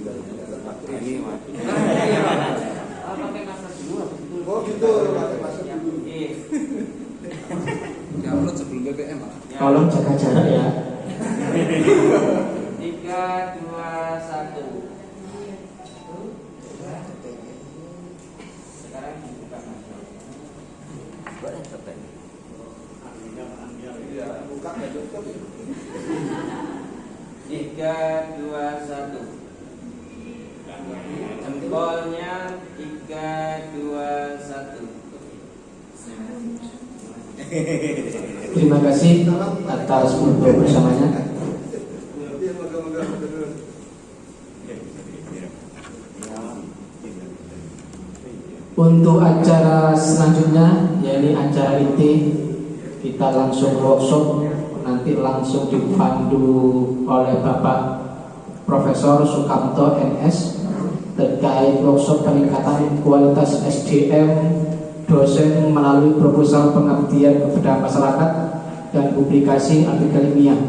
Ini mati. Pakai masker dulu. Oh gitu, pakai masker dulu. Ya upload sebelum BBM Pak. Tolong jaga jarak ya. 3, 2, 1. Sekarang dibuka masker. Boleh sampai. Iya, buka ya tutup. 3, 2, 1. Jempolnya 3, 2, 1. Terima kasih atas foto bersamanya. Iya, moga-moga betul. Untuk acara selanjutnya, yaitu acara inti, kita langsung workshop, nanti langsung dipandu oleh Bapak Profesor Sukamto NS terkait workshop peningkatan kualitas SDM dosen melalui proposal pengabdian kepada masyarakat dan publikasi artikel ilmiah.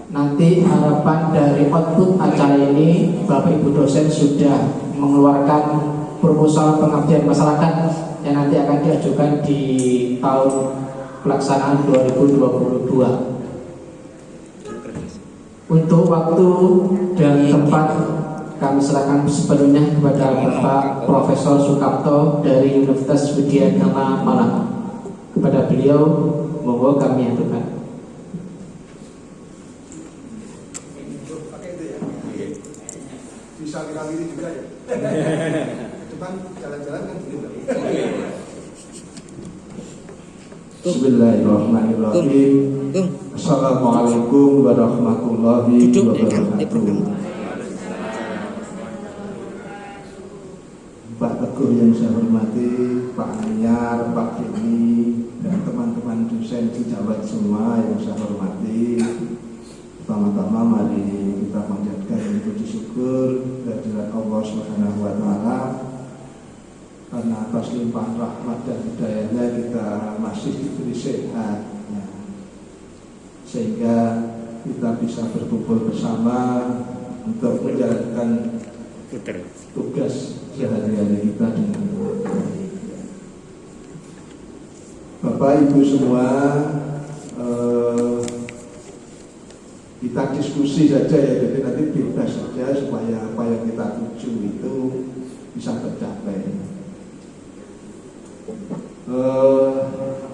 Nanti harapan dari output acara ini, Bapak Ibu dosen sudah mengeluarkan proposal pengabdian masyarakat yang nanti akan diajukan di tahun pelaksanaan 2022. Untuk waktu dan tempat kami serahkan sepenuhnya kepada Bapak Profesor Sukamto dari Universitas Widyagama Malang. Kepada beliau, monggo kami aturkan. Pakai itu ya. Bisa dikali juga ya. Depan jalan-jalan kan boleh. Bismillahirrahmanirrahim. Assalamualaikum warahmatullahi wabarakatuh. Pak Teguh yang saya hormati, Pak Anyar, Pak Deni, dan teman-teman dosen sejawat semua yang saya hormati. Pertama-tama mari kita panjatkan puji syukur kehadirat Allah Subhanahu wa taala karena atas limpahan rahmat dan hidayahnya kita masih diberi sehat, sehingga kita bisa berkumpul bersama untuk menjalankan tugas sehari-hari kita dengan baik. Bapak Ibu semua, kita diskusi saja ya, jadi nanti bebas saja supaya apa yang kita tuju itu bisa tercapai.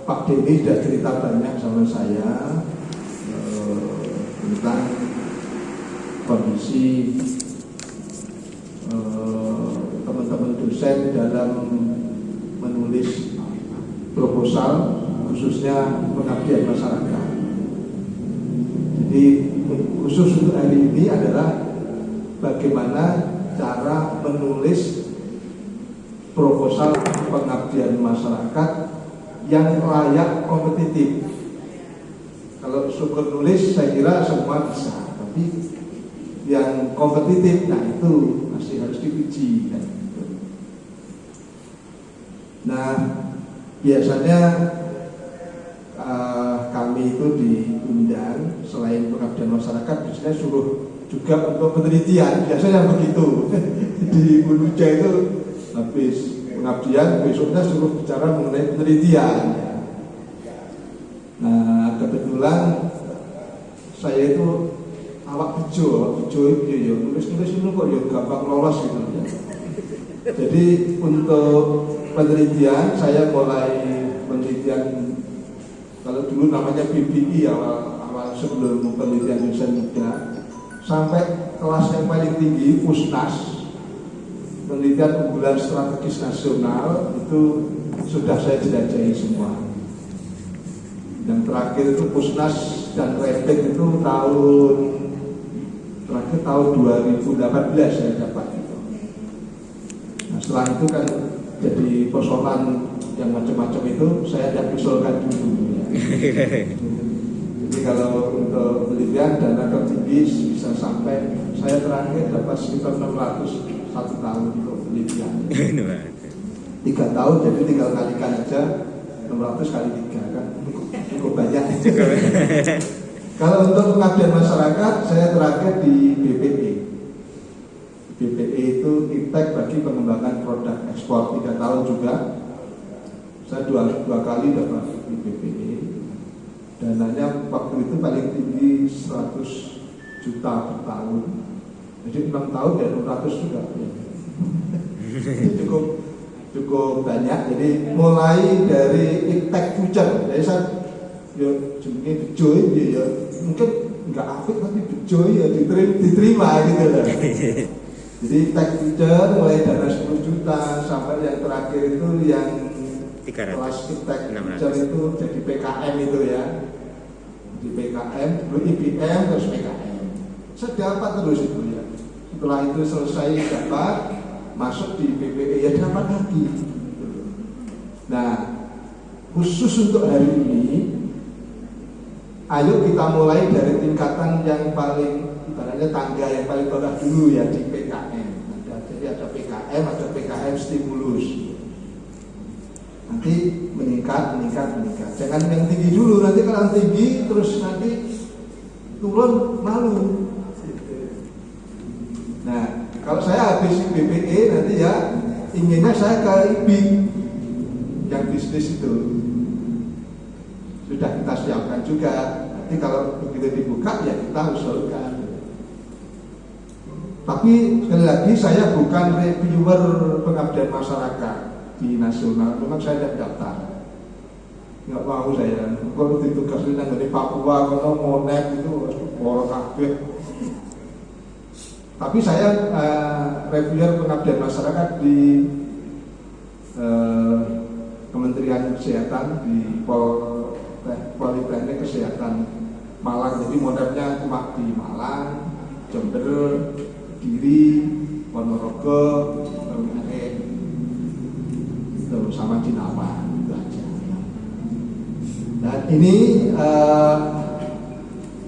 Pak Deni sudah cerita banyak sama saya tentang kondisi teman-teman dosen dalam menulis proposal khususnya pengabdian masyarakat. Jadi khusus untuk hari ini adalah bagaimana cara menulis proposal pengabdian masyarakat yang layak kompetitif. Kalau syukur nulis saya kira semua bisa, tapi yang kompetitif, nah itu masih harus diuji kan. Nah biasanya kami itu diundang selain pengabdian masyarakat, biasanya suruh juga untuk penelitian, biasanya begitu. Di Unuja itu habis pengabdian, besoknya suruh bicara mengenai penelitian. Nah kebetulan saya itu awak bejo itu nulis-nulis itu kok ya gampang lolos gitu ya. Jadi untuk penelitian saya mulai penelitian, kalau dulu namanya PBI awal sebelum penelitian dosen muda, sampai kelas yang paling tinggi Pusnas, penelitian unggulan strategis nasional, itu sudah saya jelajahi semua. Yang terakhir itu Pusnas dan Rebek itu terakhir tahun 2018 saya dapat itu. Nah setelah itu kan jadi persoalan yang macam-macam itu saya tidak usulkan dulu ya. Jadi kalau untuk penelitian dana tertinggi bisa sampai, saya terakhir dapat sekitar 600 1 tahun untuk penelitian. 3 tahun, jadi tinggal kalikan aja 600 kali 3 kan cukup banyak. Kalau untuk pengabdian masyarakat, saya terakhir di BPP. dua kali dapat di BPE. Dananya waktu itu paling tinggi 100 juta per tahun. Jadi 6 tahun ya 600 juga. cukup banyak. Jadi mulai dari Iptek Future. Jadi saya jenenge bejo ya mungkin enggak apik tapi bejo ya diterima gitu loh. Jadi Iptek Future mulai dana 10 juta sampai yang terakhir itu yang 300, kelas Iptek 600. Future itu jadi PKM itu ya. Di PKM, dulu IBM terus PKM. Saya dapat terus itu ya. Setelah itu selesai dapat masuk di BPE ya dapat lagi. Nah, khusus untuk hari ini, ayo kita mulai dari tingkatan yang paling ibaratnya tangga yang paling bawah dulu ya di PKM. Jadi ada PKM, ada PKM stimulus. Nanti meningkat. Jangan yang tinggi dulu, nanti kalau tinggi terus nanti turun malu. Nah, kalau saya habis BPE nanti ya inginnya saya ke IB yang bisnis itu. Sudah kita siapkan juga. Nanti kalau begitu dibuka ya kita usulkan. Tapi sekali lagi saya bukan reviewer pengabdian masyarakat di nasional. Memang saya tidak daftar. Nggak mau saya. Kalau ditugasin di Papua, kalau monet itu orang kabeh. Tapi saya reviewer pengabdian masyarakat di Kementerian Kesehatan di Politeknik Kesehatan Malang. Jadi modalnya cuma di Malang, Jember, Kediri, Ponorogo, terus sama Cinawa itu aja. Dan ini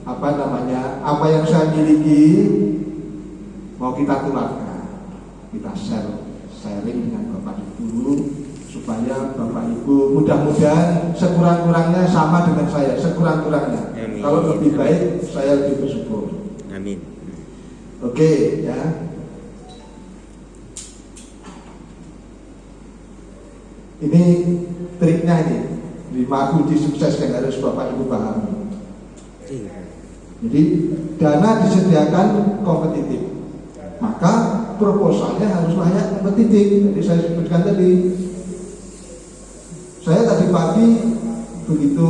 apa yang saya miliki mau kita tularkan, kita sharing dengan Bapak Ibu supaya Bapak Ibu mudah-mudahan sekurang-kurangnya sama dengan saya, sekurang-kurangnya. Amin. Kalau lebih baik saya lebih bersyukur. Amin. Oke, ya. Ini triknya ini, 5 kunci sukses yang harus Bapak Ibu pahami. Jadi dana disediakan kompetitif, maka proposalnya harus layak kompetitif. Jadi saya sebutkan tadi. Saya tadi pagi begitu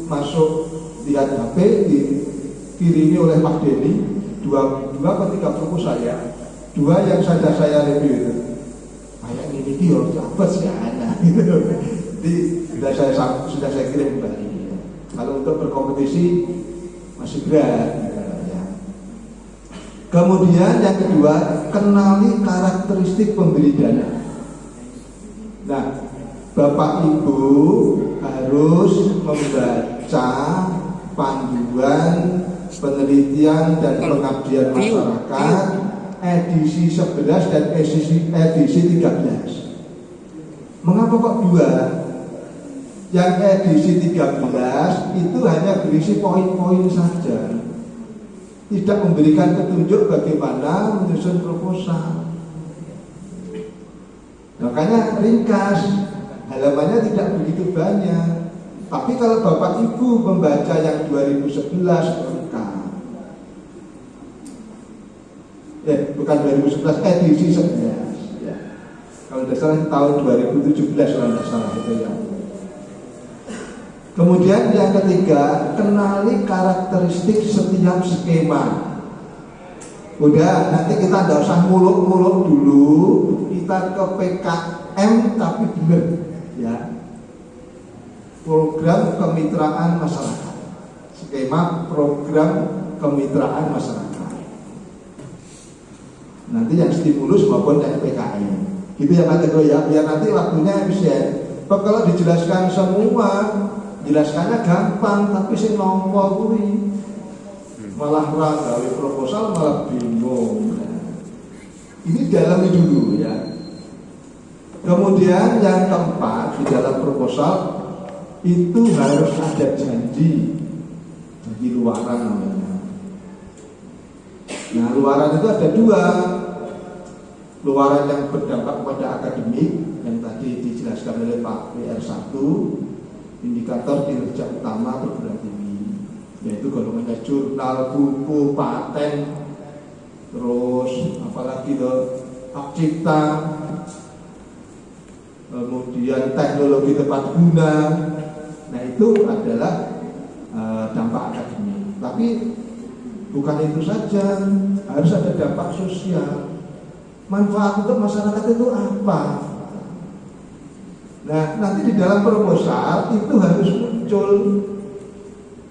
masuk lihat HP dikirimi oleh Pak Denny dua atau 3 proposal ya, 2 yang saya review itu. Kayak ini dia apa sih anak gitu. Jadi sudah saya kirim kembali. Kalau untuk berkompetisi masih berat ya. Kemudian yang kedua, kenali karakteristik pemberi dana. Nah, Bapak Ibu harus membaca panduan penelitian dan pengabdian masyarakat edisi 11 dan edisi 13. Mengapa kok 2? Yang edisi 13 itu hanya berisi poin-poin saja, tidak memberikan petunjuk bagaimana menyusun proposal. Makanya ringkas, halamannya tidak begitu banyak. Tapi kalau Bapak Ibu membaca yang 2011 lengkap. Bukan 2011, edisi 11 ya. Kalau tidak salah tahun 2017 kalau tidak salah itu ya. Kemudian yang ketiga, kenali karakteristik setiap skema. Udah, nanti kita tidak usah muluk-muluk dulu, kita ke PKM tapi benar ya. Program kemitraan masyarakat, skema program kemitraan masyarakat. Nanti yang stimulus maupun yang PKM. Gitu ya Pak Teguh ya, biar nanti waktunya efisien. Kalau dijelaskan semua, jelaskannya gampang, tapi sing nompo kuwi malah gawe proposal malah bingung. Ini dalami dulu ya. Kemudian yang keempat, di dalam proposal itu harus ada janji luaran namanya. Nah, luaran itu ada 2. Luaran yang berdampak pada akademik yang tadi dijelaskan dijelaskan oleh Pak WR1, indikator kinerja utama perguruan tinggi, yaitu golongannya jurnal, buku, paten, terus apalagi hak cipta, kemudian teknologi tepat guna. Nah itu adalah dampak akademik. Tapi bukan itu saja, harus ada dampak sosial. Manfaat untuk masyarakat itu apa? Nah nanti di dalam proposal itu harus muncul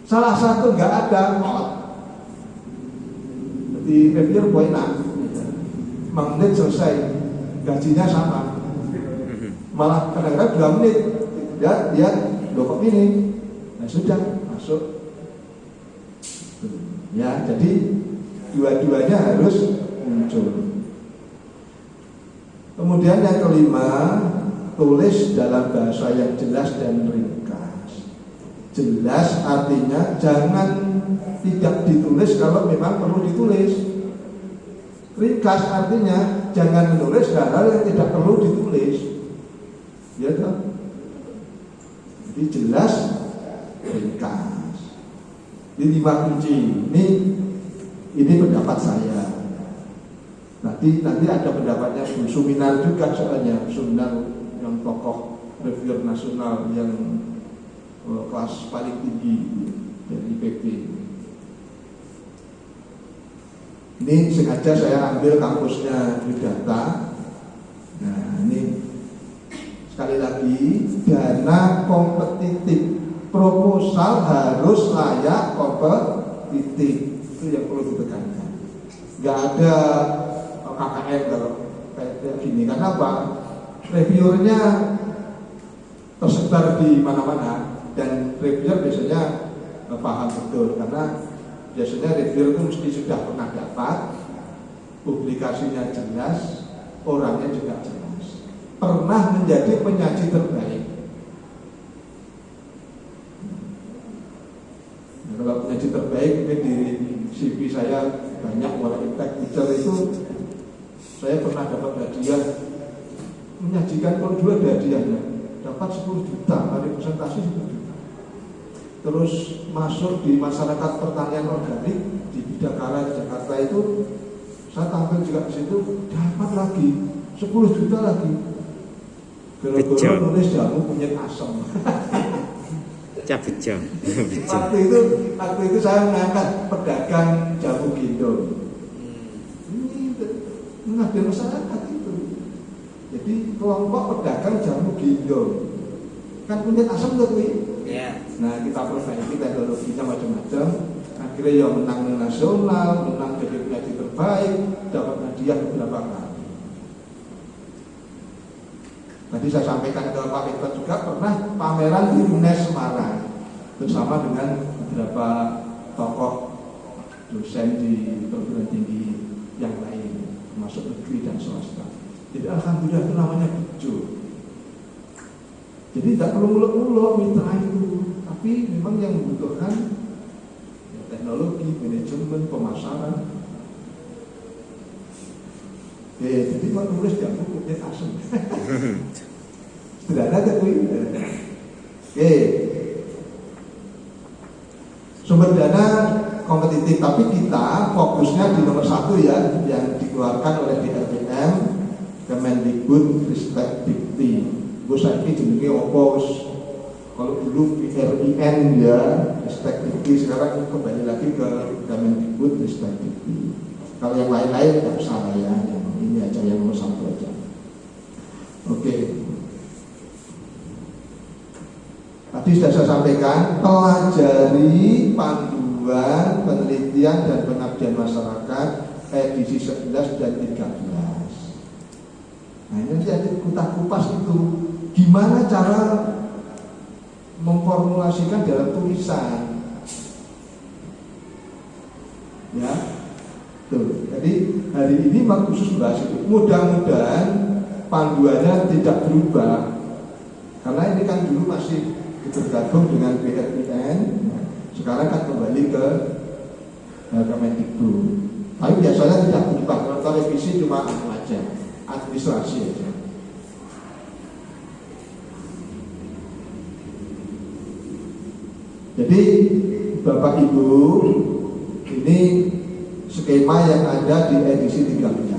salah satu, nggak ada di review poin 6 menit selesai, gajinya sama, malah kadang-kadang 2 menit dia kok ini, nah sudah masuk ya. Jadi dua-duanya harus muncul. Kemudian yang kelima, tulis dalam bahasa yang jelas dan ringkas. Jelas artinya jangan tidak ditulis kalau memang perlu ditulis. Ringkas artinya jangan menulis hal-hal yang tidak perlu ditulis. Ya kan? Jadi jelas, ringkas. Ini 5 kunci. Ini pendapat saya. Nanti ada pendapatnya Bu Suminar juga, soalnya Suminar yang tokoh reviewer nasional yang kelas paling tinggi dari IPB. Ini sengaja saya ambil kampusnya Widata. Nah ini sekali lagi, dana kompetitif, proposal harus layak kompetitif, itu yang perlu ditekankan. Nggak ada KKN kalau kayak gini, karena apa? Reviewernya tersebar di mana-mana dan reviewer biasanya paham betul, karena biasanya reviewer itu mesti sudah pernah dapat, publikasinya jelas, orangnya juga jelas, pernah menjadi penyaji terbaik. Nah, kalau penyaji terbaik mungkin di CV saya banyak, mulai impact teacher itu saya pernah dapat hadiah, menyajikan kalau dulu ada hadiahnya, dapat 10 juta, hari presentasi 10 juta. Terus masuk di masyarakat pertanian organik di Bidakara Jakarta itu, saya tampil juga di situ, dapat lagi 10 juta lagi. Gara-gara nulis jamu kunyit asam. Bejo. Waktu itu saya mengangkat pedagang jamu gendong. Ini mengambil masyarakat itu. Jadi kelompok pedagang jamu gendong. Kan kunyit asam tuh Ya. Nah kita perbaiki teknologinya macam-macam. Akhirnya yang menang nasional, menang jadi penyaji terbaik, dapat hadiah beberapa kali. Tadi saya sampaikan ke Pak Rektor juga, pernah pameran di UNES Semarang bersama dengan beberapa tokoh dosen di perguruan tinggi yang lain, termasuk negeri dan swasta. Jadi alhamdulillah itu namanya bejo. Jadi tidak perlu muluk-muluk mitra itu, tapi memang yang membutuhkan ya, teknologi, manajemen, pemasaran. Jadi mau nulis jangan kunyit asam. Sederhana tak kuy? Sumber dana kompetitif, tapi kita fokusnya di nomor 1 ya, yang dikeluarkan oleh DRPM, Kemendikbud Ristek Dikti. Gue saiki jenenge opo wis, kalau dulu PRIN ya, Ristek Dikti, sekarang kembali lagi ke Kemendikbud Ristek Dikti. Kalau yang lain-lain tidak usah ya, ini aja yang nomor 1 aja. Oke. Tadi sudah saya sampaikan, pelajari panduan penelitian dan pengabdian masyarakat edisi 11 dan 13. Nah ini nanti kita kupas itu, gimana cara memformulasikan dalam tulisan. Ya. Tuh, jadi hari ini memang khusus bahas itu. Mudah-mudahan panduannya tidak berubah, karena ini kan dulu masih bergabung dengan BRIN, sekarang kan kembali ke Kemendikbud. Tapi biasanya tidak berubah, kalau revisi cuma aja, administrasi aja. Jadi Bapak Ibu, ini skema yang ada di edisi 13.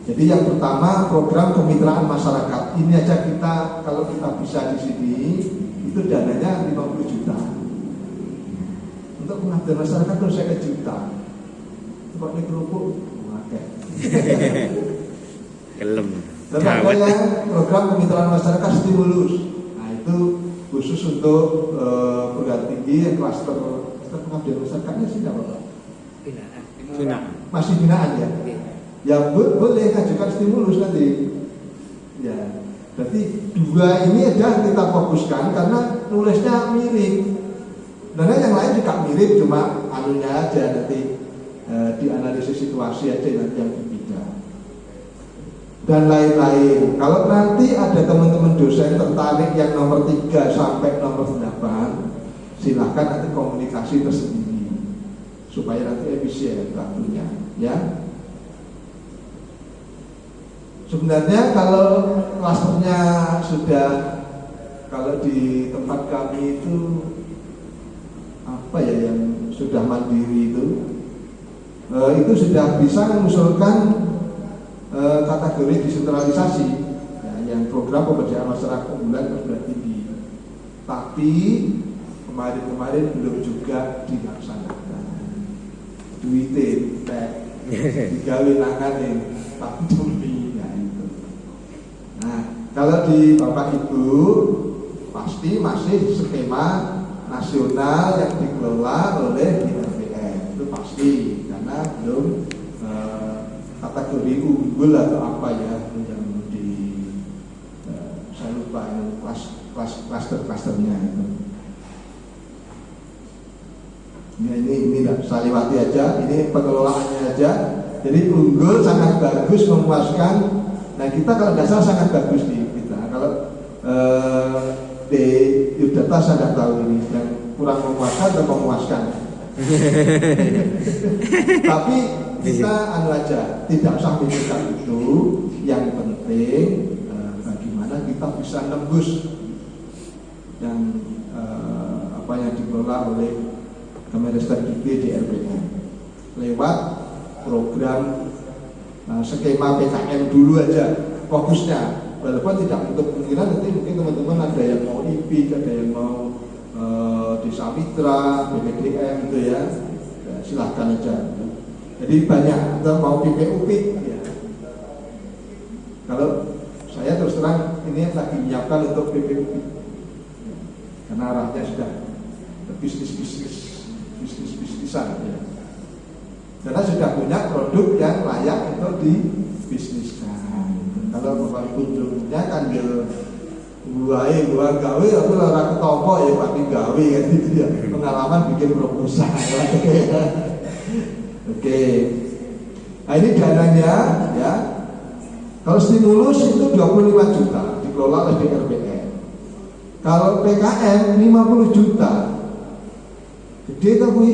Jadi yang pertama program kemitraan masyarakat. Ini aja kita kalau kita bisa di sini itu dananya 50 juta. Untuk pengabdian masyarakat terus 50 juta. Coba ini kerupuk, pakai. Kelem. Dan ada yang program kemitraan masyarakat stimulus. Nah itu khusus untuk perguruan tinggi yang klaster pengabdian masyarakatnya sih tidak apa-apa. Binaan. Masih binaan ya. Ya boleh ngajukan stimulus nanti. Ya, berarti dua ini aja kita fokuskan karena nulisnya mirip. Dan yang lain juga mirip, cuma anunya aja nanti dianalisis situasi aja nanti yang berbeda. Dan lain-lain. Kalau nanti ada teman-teman dosen tertarik yang nomor 3 sampai nomor 8, silahkan nanti komunikasi tersendiri supaya nanti efisien waktunya, ya. Sebenarnya kalau klasternya sudah, kalau di tempat kami itu apa ya yang sudah mandiri itu sudah bisa mengusulkan kategori desentralisasi, ya, yang program pemberdayaan masyarakat unggulan perguruan tinggi. Tapi kemarin belum juga dilaksanakan. Duitin, digawe nanganin, tapi demi. Nah, kalau di Bapak Ibu pasti masih skema nasional yang dikelola oleh DRPM, itu pasti karena belum kategori unggul atau apa ya yang di saya lupa klaster-klasternya itu. Ya, ini saya lewati aja, ini pengelolaannya aja. Jadi unggul sangat bagus, memuaskan. Nah kita kalau dasar sangat bagus di kita. Kalau di Yudata saya tidak tahu ini yang kurang memuaskan atau memuaskan. Tapi kita anu aja, tidak usah pikirkan itu. Yang penting bagaimana kita bisa nembus yang apa yang dikelola oleh Kemenristek di RPM lewat program skema PKM dulu aja fokusnya, walaupun tidak untuk kemungkinan nanti mungkin teman-teman ada yang mau IP, ada yang mau desa mitra, BPDM gitu ya, silahkan aja. Jadi banyak, atau mau PPUP ya. Kalau saya terus terang ini lagi menyiapkan untuk PPUP karena arahnya sudah bisnis-bisnisan ya. Karena sudah punya produk yang layak untuk dibisniskan. Kalau Bapak Ibu belum punya kan dia gua gawe aku ora ketompo ya Pak gawe kan gitu ya. Pengalaman bikin proposal. Oke. Nah ini dananya ya. Kalau stimulus itu 25 juta dikelola oleh DRPM. Kalau PKM 50 juta. Gede tak Bu?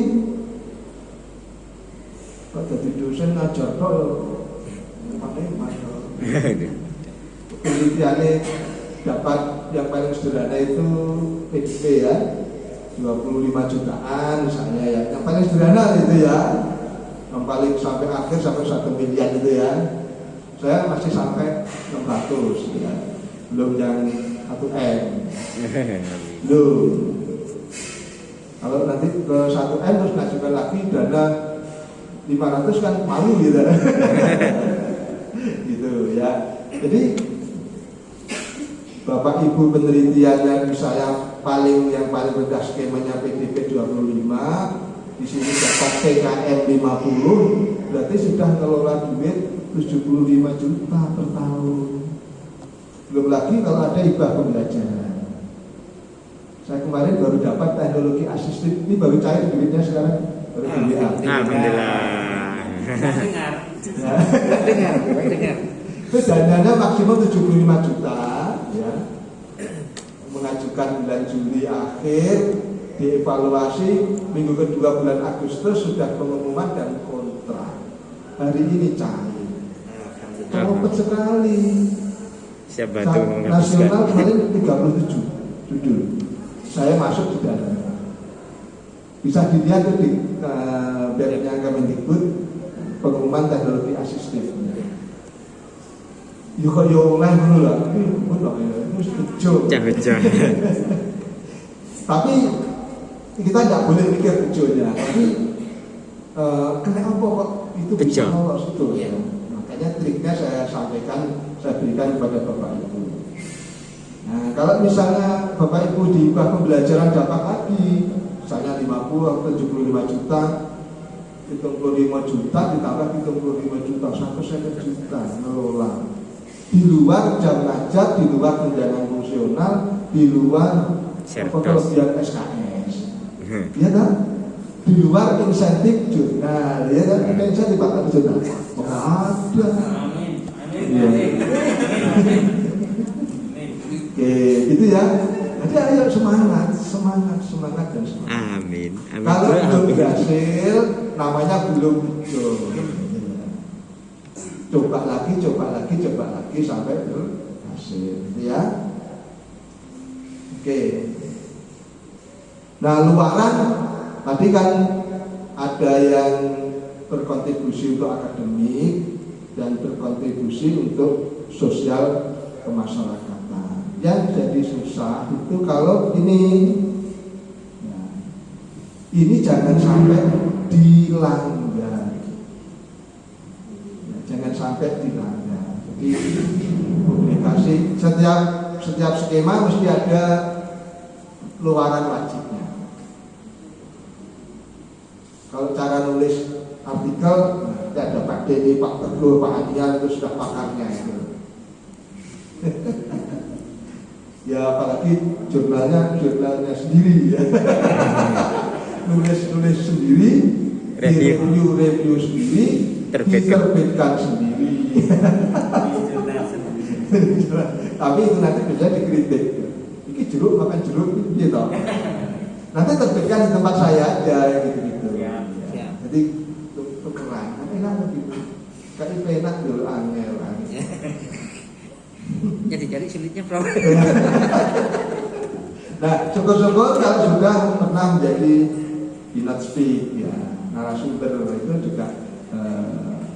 Jadi dosen ngajar kok penelitiannya dapat yang paling sederhana itu PDP ya 25 jutaan misalnya ya, yang paling sederhana itu ya, yang paling sampai akhir sampai 1 miliar itu ya. Saya masih sampai 600 ya, belum yang 1M. Belum. Kalau nanti ke 1M terus ngajukan lagi dana 500 kan malu gitu. Gitu ya. Jadi Bapak Ibu penelitian yang misalnya yang paling rendah skemanya PDP 25, di sini dapat PKM 50, berarti sudah ngelola duit 75 juta per tahun. Belum lagi kalau ada hibah pembelajaran. Saya kemarin baru dapat teknologi asistif, ini baru cair duitnya sekarang. Alhamdulillah. Dengar. Itu dananya maksimum 75 juta ya. Mengajukan bulan Juli akhir, dievaluasi minggu kedua bulan Agustus sudah pengumuman dan kontrak. Hari ini cair. Cepat sekali. Siap bantu nasional kemarin 37 judul. saya masuk di dalam. Bisa dilihat tuh di webnya Kemendikbud, pengumuman teknologi asistif. Yuk kok yo oleh dulu lah, itu bejo. Tapi kita nggak boleh mikir bejonya, tapi kenapa kok itu bisa Bejo. lolos itu? Ya. Makanya triknya saya sampaikan, saya berikan kepada Bapak Ibu. Nah, kalau misalnya Bapak Ibu diubah pembelajaran dapat lagi, misalnya 50 atau 75 juta, 75 juta ditambah 75 juta, 150 juta ngelola. Di luar jam ngajar, di luar tunjangan fungsional, di luar kelebihan SKS, ya kan? Di luar insentif jurnal, ya kan? Ada insentif apa jurnal? Oh, ada. Amin. Iya. Oke, itu ya. Jadi ayo semangat dan semangat. Amin. Kalau belum berhasil, namanya belum betul. Coba lagi sampai berhasil, ya. Oke. Nah, luaran tadi kan ada yang berkontribusi untuk akademik dan berkontribusi untuk sosial kemasyarakatan. Yang jadi susah itu kalau ini, nah, ini jangan sampai dilanggar. Jangan sampai dilanggar. Jadi publikasi setiap skema mesti ada luaran wajibnya. Kalau cara nulis artikel, nah, ada Pak Denny, Pak Teguh, Pak Adian itu sudah pakarnya itu. Ya apalagi jurnalnya sendiri ya. nulis sendiri, review sendiri, diterbitkan sendiri. Tapi itu nanti bisa dikritik. Ini jeruk makan jeruk gitu. Nanti terbitkan di tempat saya aja gitu. Ya. Jadi tukeran, enak gitu. Kayak enak dulu angel. Jadi cari sulitnya Prof. Nah, syukur-syukur kalau sudah pernah menjadi keynote speak ya, narasumber itu juga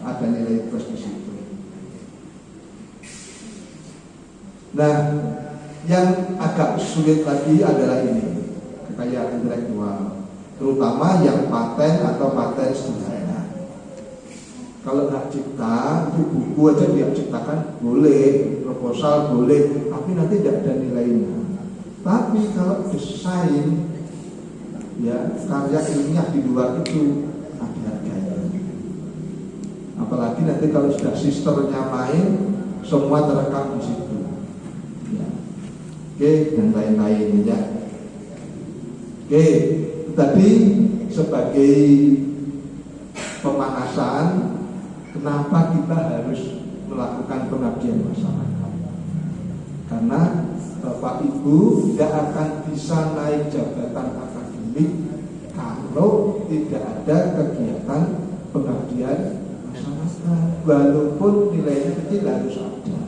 ada nilai plus di situ. Nah, yang agak sulit lagi adalah ini, kekayaan intelektual, terutama yang paten atau paten sederhana. Kalau hak cipta, itu buku aja dia ciptakan boleh, proposal boleh, tapi nanti tidak ada nilainya. Tapi kalau desain, ya karya ilmiah di luar itu ada harganya. Apalagi nanti kalau sudah sisternya main, semua terekam di situ. Ya. Oke, dan lain-lain ya. Oke, tadi sebagai pemanasan, kenapa kita harus melakukan pengabdian masyarakat? Karena Bapak Ibu tidak akan bisa naik jabatan akademik kalau tidak ada kegiatan pengabdian masyarakat. Walaupun nilainya kecil harus ada.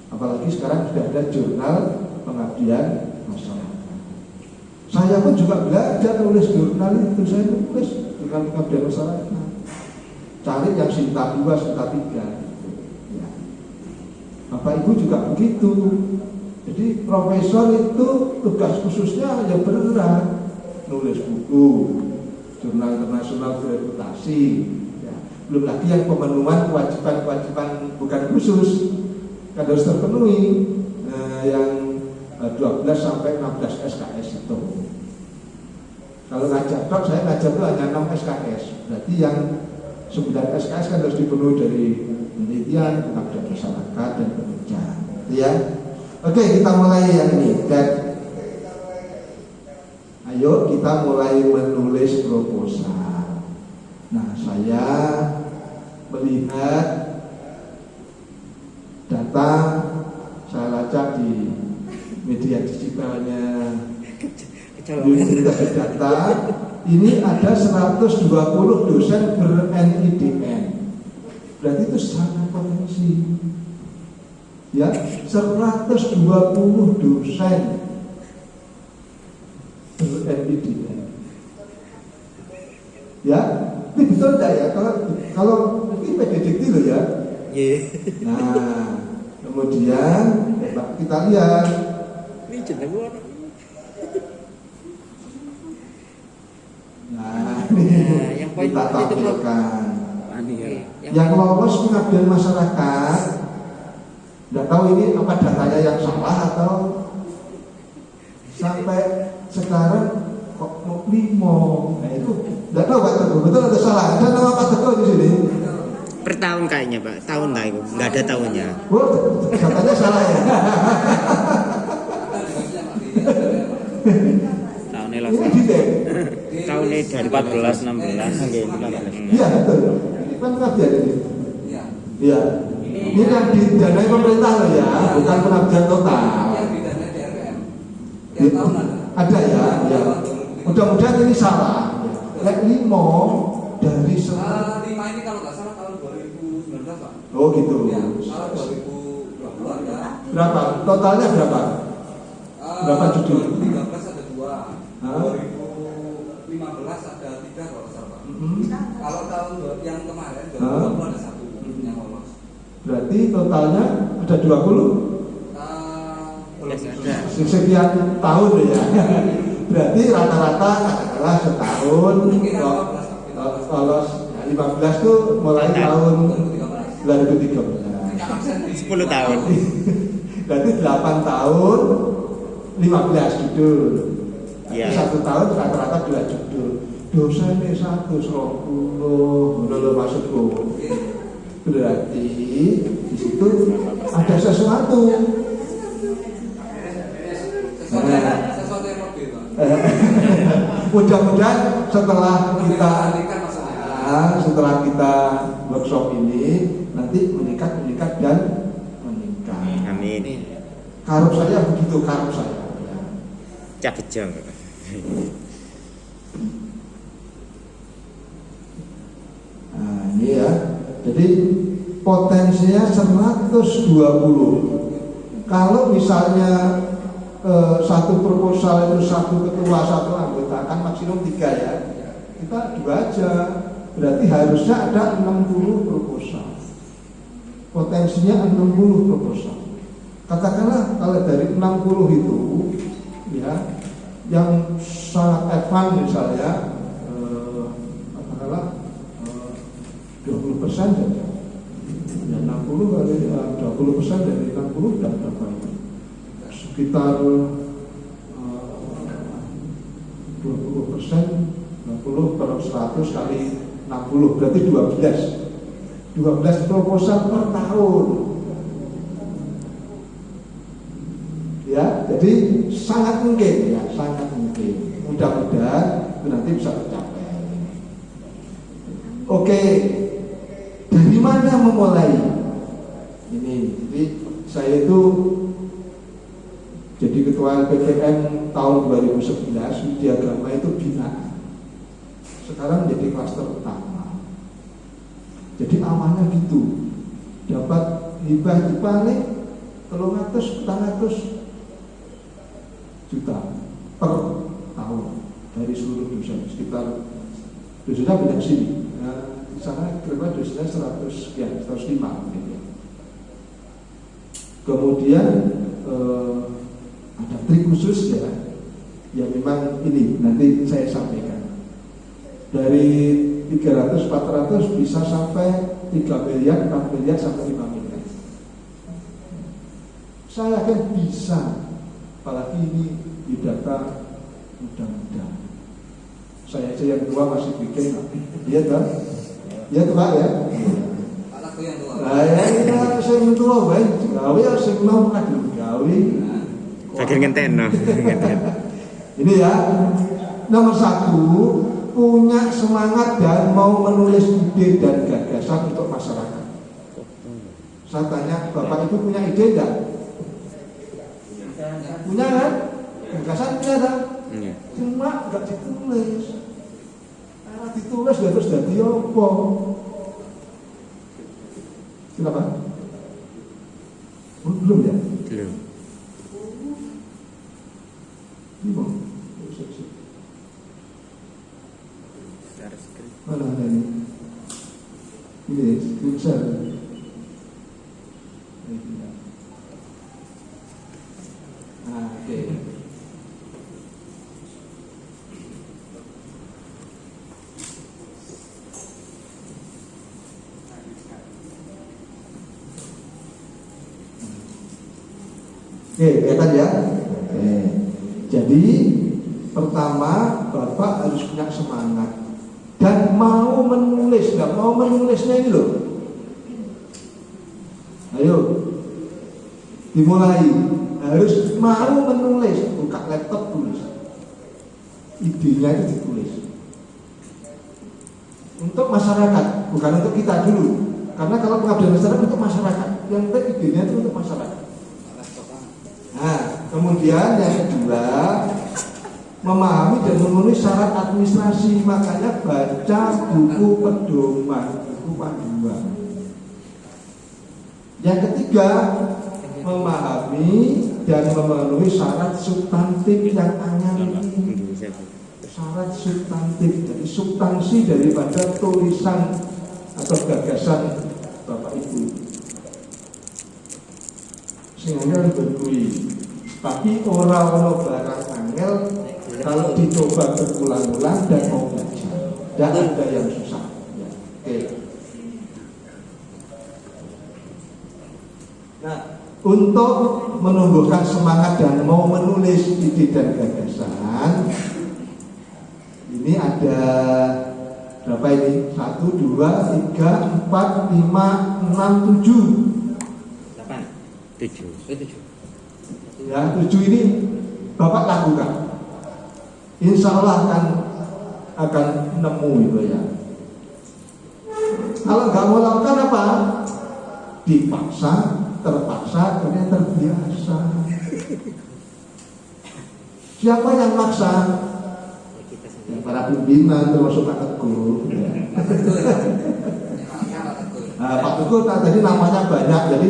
Apalagi sekarang sudah ada jurnal pengabdian masyarakat. Saya pun juga belajar nulis jurnal itu, saya nulis jurnal pengabdian masyarakat. Cari yang Sinta 2, Sinta 3 ya. Bapak Ibu juga begitu. Jadi profesor itu tugas khususnya ya berat, nulis buku, jurnal internasional bereputasi ya. Belum lagi yang pemenuhan kewajiban bukan khusus kan harus terpenuhi, yang 12 sampai 16 SKS itu. Kalau ngajar dok, saya ngajar itu hanya 6 SKS. Berarti yang 9 SKS kan harus dipenuhi dari penelitian, pengabdian masyarakat dan penelitian. Ya. Oke, kita mulai yang ini. Dan ayo kita mulai menulis proposal. Nah, saya melihat data, saya lacak di media digitalnya Universitas Data. Ini ada 120 dosen ber-NIDN. Berarti itu sangat potensi. Ya, 120 dosen Ya, ini betul tidak ya? Kalau ini PDDT loh ya. Iya. Nah, kemudian kita lihat. Ini jeneng orang. Nah, ini yang poin kita itu, tampilkan. Ani ya. Yang lolos pengabdian masyarakat, tidak tahu ini apa datanya yang salah atau sampai sekarang kok mau 5. Nah itu tidak tahu Pak Teguh, betul atau salah? Ada nama Pak Teguh di sini? Per tahun kayaknya Pak, tahun lah itu, nggak ada tahunnya. Oh, datanya salah ya? Tahunnya lah. Ini detail. Tahunnya dari 14, 16, nggih, 16. Iya betul. Ini kan pengabdian ini. Iya. Iya. Ini yang didanai pemerintah loh ya, bukan pengabdian total. Yang bidangnya DRPM. Tiap tahun ada. Ada ya, ya. Mudah-mudahan ini salah. Lek 5 dari 5 ini kalau nggak salah tahun 2019 Pak. Oh gitu. Ya, tahun 2020 ada. Berapa? Totalnya berapa? Berapa judul? 2013 ada 2. Hah? 2015 ada 3 kalau nggak salah Pak. Mm-hmm. Kalau tahun yang kemarin Hah? 2020 ada 1 yang lolos. Berarti totalnya ada 20? Sekian tahun ya. Berarti rata-rata katakanlah setahun lolos 15 tuh mulai tahun 2013. 10 tahun. Berarti 8 tahun 15 judul. Iya. Berarti 1 tahun rata-rata 2 judul. Dosanya 120 menurut maksudku. Berarti di situ ada sesuatu. Sesuatu yang lebih Pak. Mudah-mudahan setelah kita Meningkat maksudnya. setelah kita workshop ini nanti meningkat dan meningkat. Amin. Karup saya begitu, karup saya. Cak kejang. Nah ini ya, jadi potensinya 120. Kalau misalnya satu proposal itu satu ketua, satu anggota kan maksimum 3 ya. Kita 2 aja. Berarti harusnya ada 60 proposal. Potensinya 60 proposal. Katakanlah kalau dari 60 itu ya, yang sangat advance misalnya katakanlah 20% saja. Ya 60 kali 20% dari 60 dan berapa itu? Sekitar 20%, 20 per 100 kali 60 berarti 12 proposal per tahun. Ya, jadi sangat mungkin ya, sangat mungkin. Mudah-mudahan itu nanti bisa tercapai. Oke, dari mana memulai? Ini, jadi saya itu jadi ketua LPPM tahun 2011, Widya Agama itu binaan. Sekarang menjadi klaster utama. Jadi awalnya gitu, dapat hibah paling 300-400 juta per tahun dari seluruh dosen, sekitar dosennya banyak sini. Di sana kira-kira dosennya 100 sekian, 105 gitu. Kemudian ada trik khusus ya, yang memang ini nanti saya sampaikan. Dari 300-400 bisa sampai 3 miliar, 4 miliar sampai 5 miliar. Saya yakin bisa. Apalagi ini di data mudah-mudahan. Saya aja yang tua masih bikin. Iya kan? Iya tuh Pak ya. Anakku yang tua. Nah ya saya yang tua baik. Gawe ya saya mau aduh gawe. Sakit ngenten no. Ini ya nomor 1, punya semangat dan mau menulis ide dan gagasan untuk masyarakat. Saya tanya Bapak Ibu punya ide enggak? Punya kan? Gagasan punya kan? Iya. Cuma enggak ditulis. Karena ditulis ya terus jadi apa? Kenapa? Belum ya? Belum. Belum. Ini screenshot. Nah, oke. Oke, kelihatan ya? Oke. Jadi pertama Bapak harus punya semangat dan mau menulis, nggak mau menulisnya ini loh. Ayo, dimulai. Harus mau menulis, buka laptop tulis. Idenya itu ditulis. Untuk masyarakat, bukan untuk kita dulu. Karena kalau pengabdian masyarakat untuk masyarakat, yang penting idenya itu untuk masyarakat. Nah, kemudian yang kedua, memahami dan memenuhi syarat administrasi. Makanya baca buku pedoman, buku panduan. Yang ketiga, memahami dan memenuhi syarat substantif yang angin ini. Syarat substantif, jadi substansi daripada tulisan atau gagasan Bapak Ibu. Sehingga berkuih. Tapi orang barang angel kalau dicoba berulang-ulang dan mau belajar, tidak ada yang susah. Ya. Oke. Nah, untuk menumbuhkan semangat dan mau menulis ide dan gagasan, ini ada berapa ini? 1, 2, 3, 4, 5, 6, 7. 7. Ya, 7 ini Bapak lakukan. Insya Allah akan nemu itu ya. Kalau nggak mau lakukan apa? Dipaksa, terpaksa, kemudian terbiasa. Siapa yang maksa? Ya, para pimpinan termasuk Pak Teguh. Ya. Nah, Pak Teguh tadi namanya banyak, jadi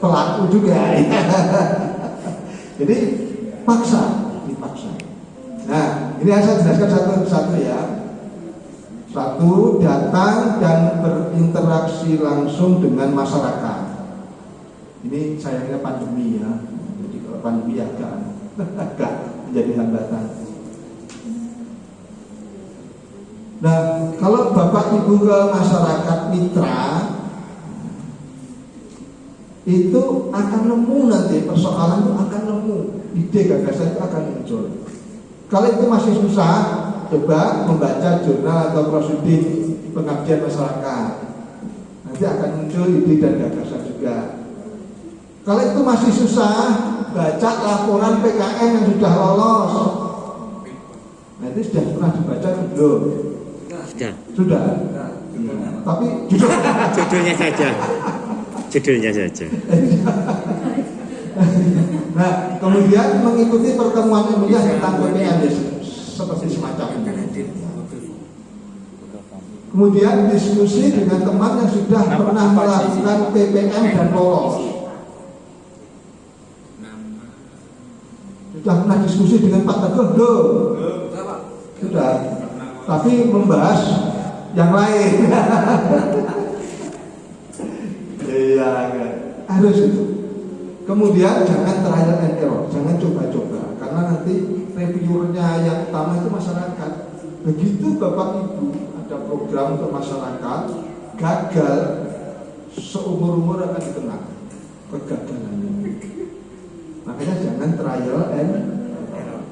pelaku juga. Jadi dipaksa. Nah, ini saya jelaskan satu-satu ya. Satu, datang dan berinteraksi langsung dengan masyarakat. Ini sayangnya pandemi ya. Jadi kalau pandemi agak menjadi hambatan. Nah, kalau Bapak Ibu ke masyarakat mitra, itu akan nemu nanti persoalan itu akan nemu, ide gagasan itu akan muncul. Kalau itu masih susah, coba membaca jurnal atau prosedur pengabdian masyarakat. Nanti akan muncul ide dan gagasan juga. Kalau itu masih susah, baca laporan PKN yang sudah lolos. Nah, itu sudah pernah dibaca belum? Sudah. Tapi Judulnya saja. Nah, kemudian mengikuti pertemuan ilmiah tentang PPN seperti semacam ini. Kemudian diskusi dengan teman yang sudah pernah melakukan PPN dan lolos. Sudah pernah diskusi dengan Pak Teguh belum? Sudah. Tapi membahas yang lain. Iya, harus itu. Kemudian jangan trial and error, jangan coba-coba, karena nanti reviewernya yang utama itu masyarakat. Begitu Bapak Ibu ada program untuk masyarakat, gagal, seumur-umur akan dikenang kegagalannya. Makanya jangan trial and error.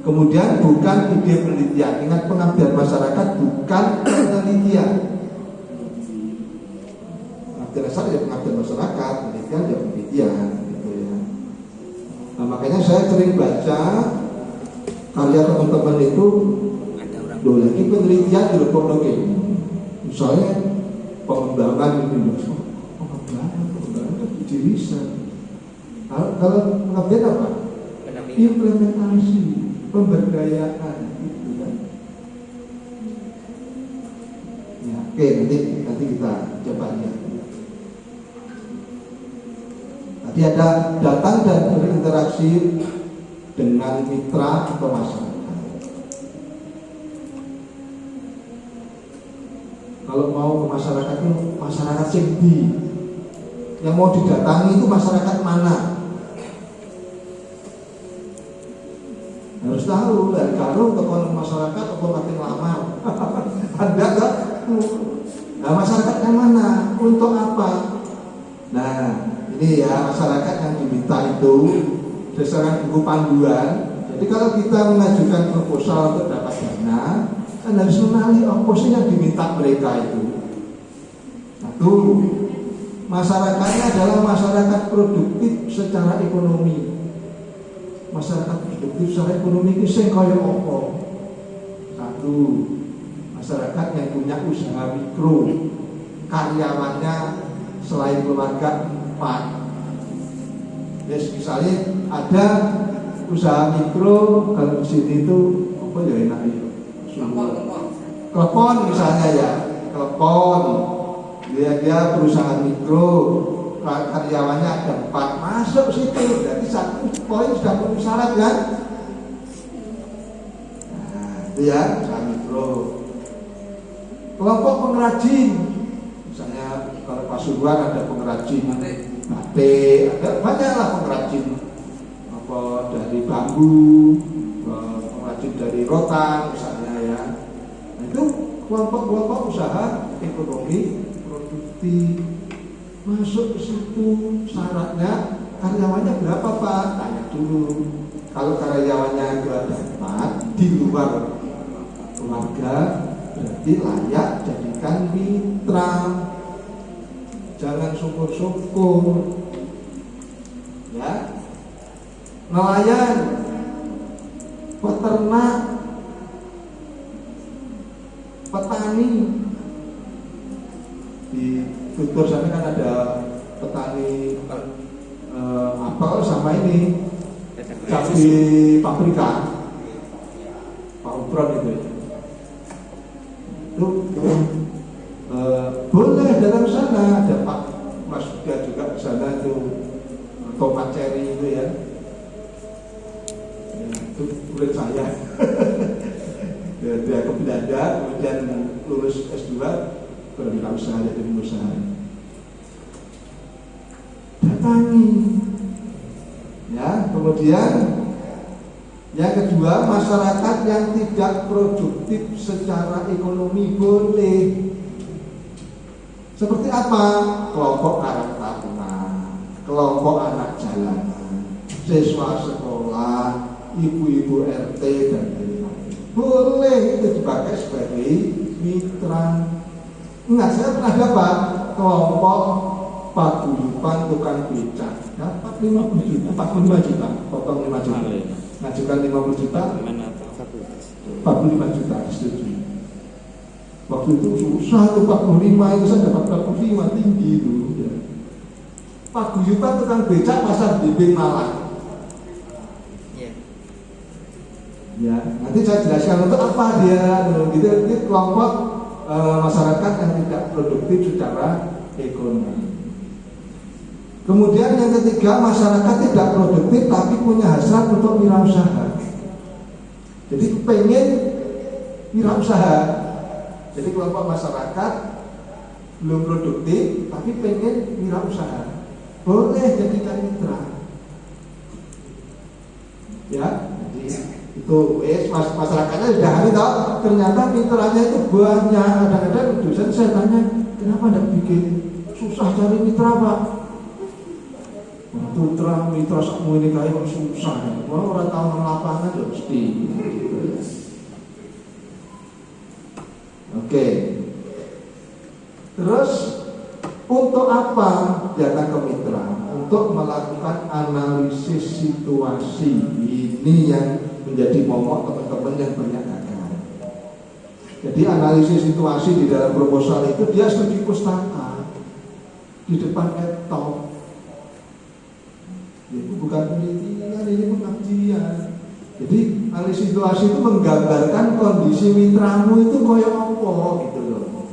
Kemudian bukan ide penelitian. Ingat, pengabdian masyarakat bukan penelitian. Pengabdian ya pengabdian masyarakat, penelitian ya penelitian, gitu ya. Nah, makanya saya sering baca karya teman-teman itu, lagi penelitian di Lepologi. Misalnya pengembangan ini, pengembangan itu bisa. Kalau pengabdian apa? Implementasi, pemberdayaan, gitu kan. Ya, oke, nanti kita coba lihat. Tadi ada datang dan berinteraksi dengan mitra atau masyarakat. Kalau mau ke masyarakat itu masyarakat sing yang mau didatangi itu masyarakat mana? Harus tahu dari kalau ke masyarakat atau makin lama. Ada enggak? Nah, masyarakat yang mana? Untuk apa? Nah, ini ya masyarakat yang diminta itu berdasarkan buku panduan. Jadi kalau kita mengajukan proposal untuk dapat dana, kan harus mengenali apa sih yang diminta mereka itu. Satu, masyarakatnya adalah masyarakat produktif secara ekonomi. Masyarakat produktif secara ekonomi itu sing kaya apa? Satu, masyarakat yang punya usaha mikro, karyawannya selain keluarga 4. Yes, misalnya ada usaha mikro, kalau di sini itu apa ya enak ya? Klepon misalnya ya, klepon. Dia perusahaan mikro, karyawannya ada 4, masuk situ, berarti satu poin sudah memenuhi syarat kan? Nah, itu ya usaha mikro. Kelompok pengrajin, misalnya kalau Pasuruan ada pengrajin batik, ada banyaklah pengrajin apa dari bambu, pengrajin dari rotan misalnya ya. Nah, itu kelompok-kelompok usaha ekonomi produktif masuk ke situ. Syaratnya karyawannya berapa Pak? Tanya dulu. Kalau karyawannya ada 4 di luar keluarga, berarti layak jadikan mitra. Jangan syukur-syukur ya. Nelayan, peternak, petani. Di Tutur sana kan ada petani apel sama ini cabai paprika, Pak Ubron itu. Itu boleh dalam sana, ada Pak Mas juga di sana itu tomat cherry itu ya. Itu murid saya. Dia ke Belanda, kemudian lulus S2 berwirausaha jadi pengusaha. Datangi. Ya, kemudian yang kedua, masyarakat yang tidak produktif secara ekonomi boleh. Seperti apa? Kelompok karang taruna, kelompok anak jalanan, siswa sekolah, ibu-ibu RT dan lain-lain. Boleh itu dipakai sebagai mitra. Ingat, saya pernah dapat kelompok paguyuban tukang becak, dapat 50 juta, 45 juta, potong 5 juta, ngajukan 50 juta, 45 juta disetujui. Waktu itu susah tuh 45, itu saya dapat 45, tinggi itu ya. Paguyuban tukang becak pasar Bimbing Malang. Ya, nanti saya jelaskan untuk apa dia. Gitu, ini kelompok masyarakat yang tidak produktif secara ekonomi. Kemudian yang ketiga, masyarakat tidak produktif tapi punya hasrat untuk wirausaha. Jadi pengen wirausaha. Jadi kelompok masyarakat belum produktif tapi pengen wirausaha. Boleh jadikan mitra. Ya, jadi itu masyarakatnya sudah hari tahu. Ternyata mitranya itu banyak. Kadang-kadang dosen saya tanya, kenapa tidak bikin susah cari mitra Pak? Mitra sakmu ini kayak susah ya. Wah, orang tahu nang lapangan ya mesti. Oke. Terus untuk apa datang ke mitra? Untuk melakukan analisis situasi. Ini yang menjadi momok teman-teman yang banyak gagal. Jadi analisis situasi di dalam proposal itu dia studi pustaka di depan laptop. Itu bukan penelitian, ini pengabdian. Jadi analisis situasi itu menggambarkan kondisi mitramu itu koyo apa gitu loh.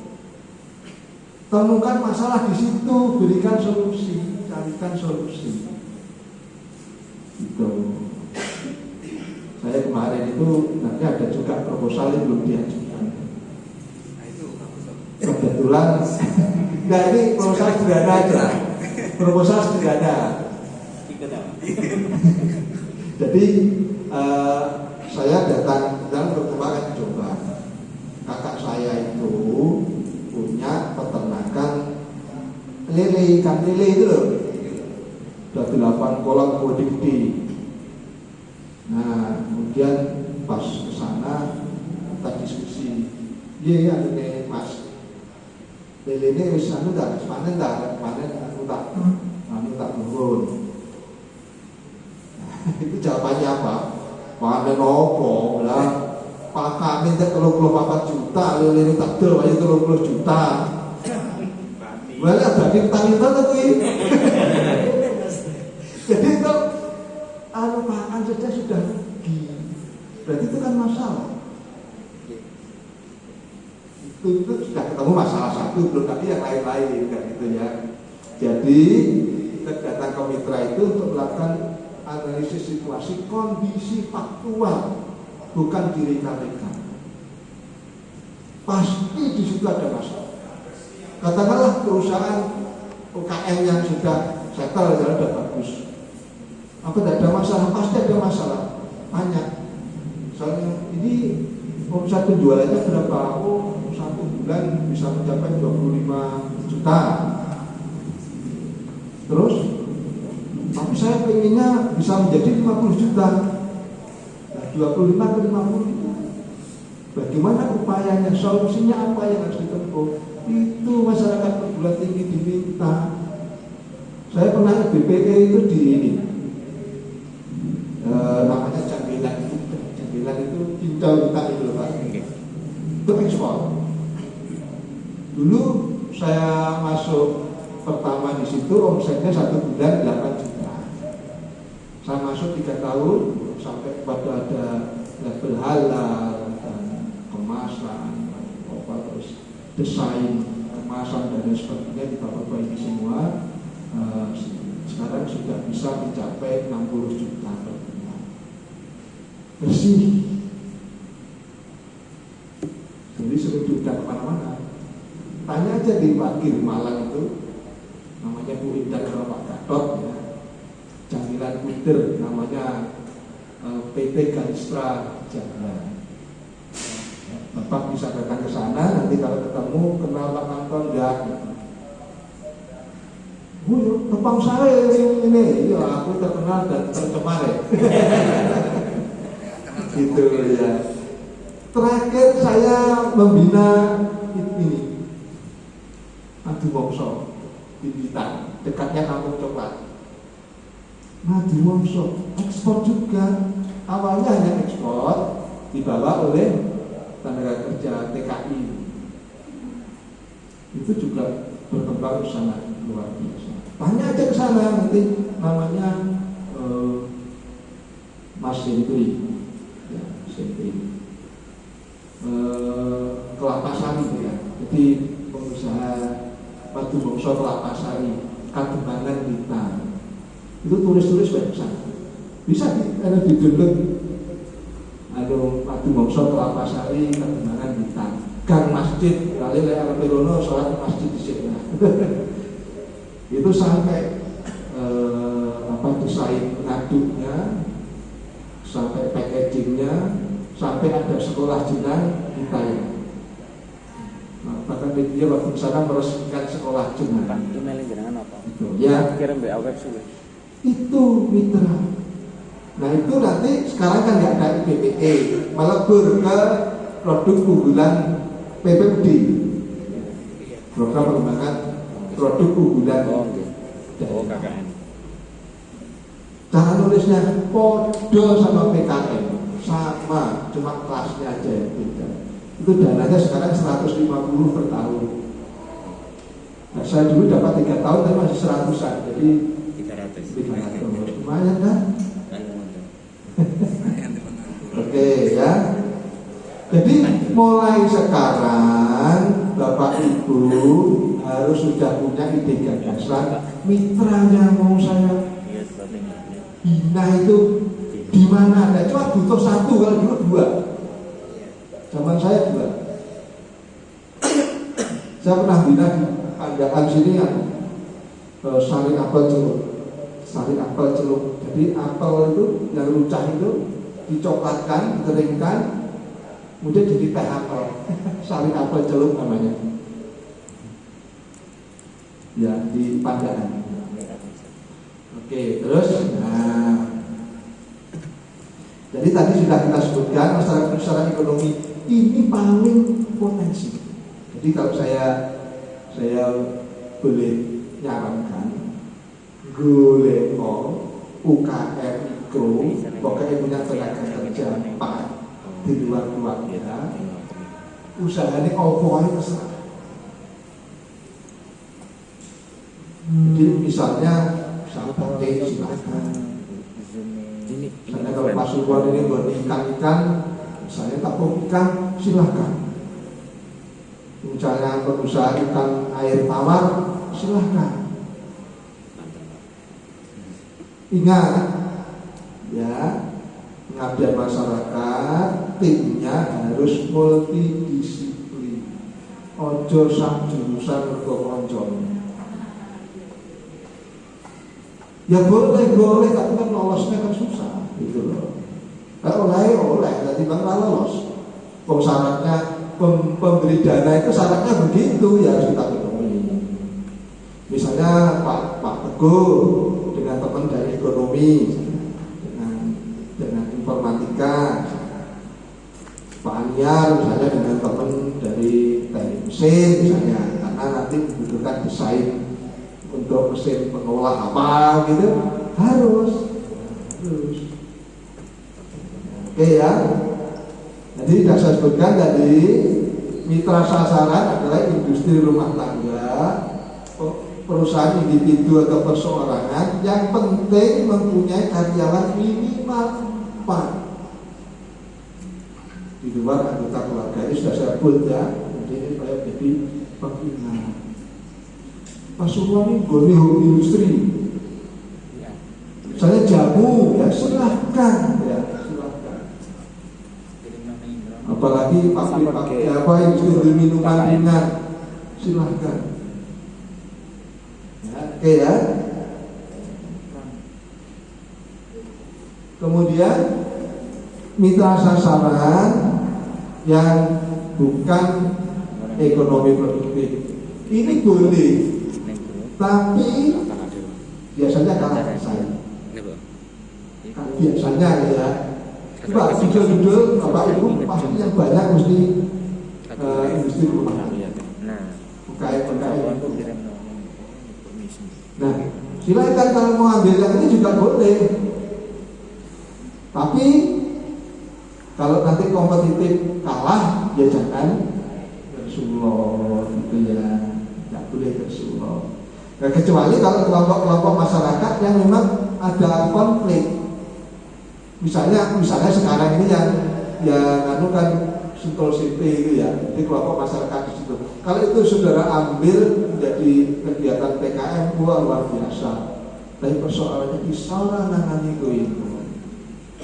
Temukan masalah di situ, berikan solusi, carikan solusi. Gitu. Saya kemarin itu nanti ada juga proposal yang belum diajukan. Nah itu bagus. Ada kebetulan nah ini proposal sederhana aja, proposal sederhana. Ikut apa? Jadi saya datang dan berkembang coba kakak saya itu punya peternakan lele, ikan lele itu loh, udah 8 kolam gede. Nah kemudian pas kesana kita diskusi, iya ini mas lele ini wis anu tak panen aku tak turun. Itu jawabannya apa? Panen opo lah, pakai minta 34 juta, lele ini tak jual aja 30 juta. Malah bagi petani-petani tuh ini. Jadi itu pakan saja sudah rugi. Berarti itu kan masalah. Itu sudah ketemu masalah satu, belum lagi yang lain-lain kan gitu ya. Jadi kita datang ke mitra itu untuk melakukan analisis situasi, kondisi faktual, bukan direka-reka. Pasti di situ ada masalah. Katakanlah perusahaan UKM yang sudah settle sudah bagus, apa tidak ada masalah? Pasti ada masalah, banyak. Soalnya ini omset penjualannya berapa? Oh, 1 bulan bisa mencapai 25 juta. Terus tapi saya pengennya bisa menjadi 50 juta. Nah, 25 ke 50. Bagaimana upayanya? Solusinya apa yang harus ditempuh? Itu masyarakat perguruan tinggi diminta. Saya pernah BPE itu di ini namanya Janggilan itu cincau kita itu loh Pak. Itu ekspor. Dulu saya masuk pertama di situ omsetnya 1 bulan 8 juta. Saya masuk 3 tahun sampai pada ada level halal dan kemasan, terus desain kemasan dan lain sebagainya diperbaiki semua. Sekarang sudah bisa mencapai 60 juta per bulan. Bersih. Jadi sering diundang kemana-mana. Tanya aja di parkir Malang itu, namanya Bu Indah sama Pak Gatot ya. Jamilan Kuder namanya PT Galistra Jamilan. Bapak bisa datang ke sana, nanti kalau ketemu kenal Pak Anton ya. Bu, tepang saya ini, ya aku terkenal dan tercemar ya. Gitu ya. Terakhir saya membina ini Madu Wongso di Blitar, dekatnya Kampung Coklat. Madu Wongso ekspor juga, awalnya hanya ekspor, dibawa oleh tenaga kerja TKI. Itu juga berkembang sangat luar biasa. Tanya aja ke sana nanti, namanya Mas Sentri, ya, Sentri. Kelapa Sari ya. Jadi pengusaha Madu Wongso Kelapa Sari, Kademangan Blitar. Itu tulis-tulis website. Bisa di-download. Madu Wongso Kelapa Sari, Kademangan Blitar. Gang masjid, kali lewat Perono sholat masjid di sini. Itu sampai desain pengaduknya, sampai packagingnya, sampai ada sekolah jenang kita ya. Bahkan dia waktu sana meresmikan sekolah jenang. Email jenengan apa? Itu ya. Kirim WA web sudah. Itu mitra. Nah itu nanti sekarang kan nggak ada BPE, malah ke produk unggulan PPD, program pengembangan produk unggulan. KKN. Cara nulisnya podo sama PKN, sama, cuma kelasnya aja yang beda. Itu dananya sekarang 150 per tahun. Nah, saya dulu dapat 3 tahun tapi masih 100-an, jadi 300. Lumayan kan? Oke ya. Jadi mulai sekarang Bapak Ibu harus sudah punya ide gagasan. Mitranya mau saya bina itu di mana ada? Cuma butuh 1, kalau dulu 2. Zaman saya 2. Saya pernah bina di Pandangan sini yang sari apel celup. Jadi apel itu yang lucah itu dicoklatkan, dikeringkan, kemudian jadi teh apel. Sari apel celup namanya. Ya, di Pandangan. Oke, terus jadi tadi sudah kita sebutkan masyarakat secara ekonomi ini paling potensi. Jadi kalau saya boleh nyarankan golek UKM mikro, pokoknya punya tenaga kerja cepat di luar keluarga, usahanya opo aja terserah. Jadi misalnya batik silakan. Misalnya kalau pasuruan ini buat ikan, misalnya tapung ikan silahkan. Misalnya pengusaha ikan air tawar silahkan. Ingat ya, pengabdian masyarakat timnya harus multidisiplin. Ojo sak jurusan mergo koncone. Ya boleh, tapi kan lolosnya kan susah, gitu loh. Kalau oleh, jadi bang lolos. Syaratnya pemberi dana itu syaratnya begitu, ya harus kita penuhi. Misalnya Pak Teguh dengan teman dari ekonomi, dengan informatika, Pak Aniar misalnya dengan teman dari teknik mesin misalnya, karena nanti membutuhkan desain untuk mesin pengolah apa gitu, harus. Oke ya. Jadi sudah saya sebutkan tadi, mitra sasaran adalah industri rumah tangga, perusahaan individu atau perseorangan yang penting mempunyai karyawan minimal 4 di luar anggota keluarga. Ini sudah saya buat ya. Jadi ini saya jadi pengingat. Pasuruan ini boleh industri, misalnya jamu, ya silahkan, apalagi pabrik apa industri minuman ringan, silahkan. Oke ya. Kemudian mitra sasaran yang bukan ekonomi produktif ini boleh, tapi biasanya kalah bersaing. Biasanya ya. Coba judul Bapak Ibu pasti yang banyak mesti industri rumah tangga. UKM. Nah, silakan kalau mau ambil yang ini juga boleh. Tapi kalau nanti kompetitif kalah, ya jangan bersulur gitu ya. Tidak boleh bersulur. Nah, kecuali kalau kelompok-kelompok masyarakat yang memang ada konflik. Misalnya sekarang ini yang anu kan Sentul City itu ya, jadi kelompok masyarakat di situ. Kalau itu saudara ambil menjadi kegiatan PKM, luar biasa. Tapi persoalannya isara nangani itu.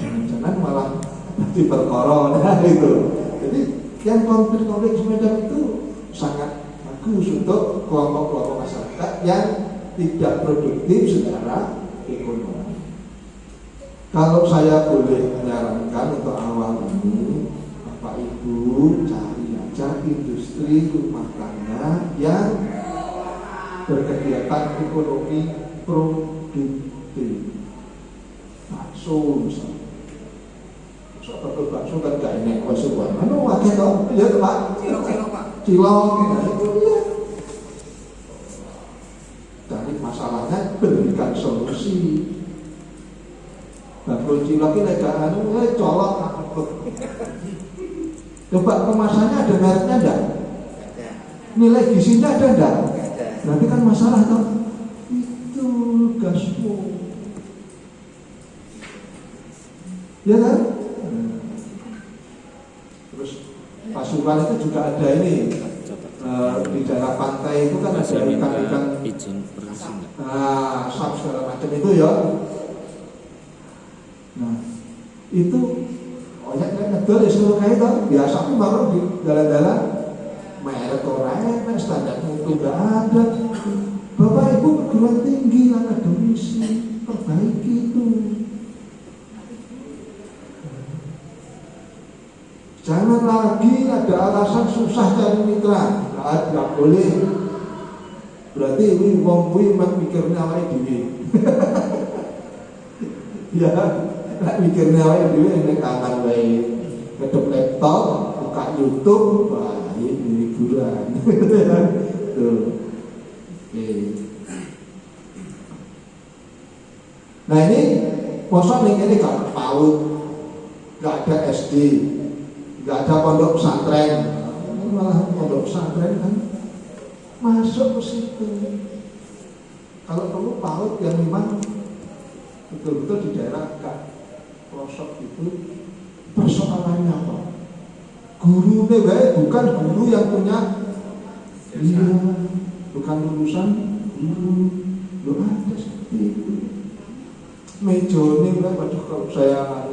Jangan malah nanti berkorona itu. Jadi yang konflik-konflik semacam itu sangat bagus untuk kelompok-kelompok masyarakat yang tidak produktif secara ekonomi. Kalau saya boleh menyarankan untuk awal ini, Bapak Ibu cari aja industri rumah tangga yang berkegiatan ekonomi produktif. Bakso misalnya. Betul bakso kan gak enak bakso buat mana wakil dong, ya Pak. Cilok itu ya. Jadi masalahnya berikan solusi. Bakso cilok ini gak colok. Coba kemasannya ada mereknya enggak? Nilai gizinya ada enggak? Berarti kan masalah toh. Itu gasmu. Ya kan? Terus Pasuruan itu juga ada ini di daerah pantai itu kan ada ikan-ikan sap segala macam itu ya. Nah itu banyak yang ngedol ya seluruh kayak itu biasa pun baru di dalam-dalam merek orang enak, standar mutu nggak ada. Bapak Ibu perguruan tinggi, akademisi, perbaiki itu. Jangan lagi ada alasan susah cari mitra, nggak boleh. Berarti ini wong kuwi mikirnya awake dhewe. Ya, nek mikirnya awake dhewe nek kangen wae ngedep laptop, buka YouTube, wah ini hiburan. Tuh. Oke. Nah ini masa ini gak PAUD, gak ada SD, gak ada pondok pesantren, malah pondok pesantren kan masuk ke situ. Kalau perlu PAUD yang memang betul-betul di daerah gak pelosok itu, persoalannya apa? Guru ini bukan guru yang punya, iya, bukan lulusan guru, lo ada seperti itu. Meja ini, waduh kalau saya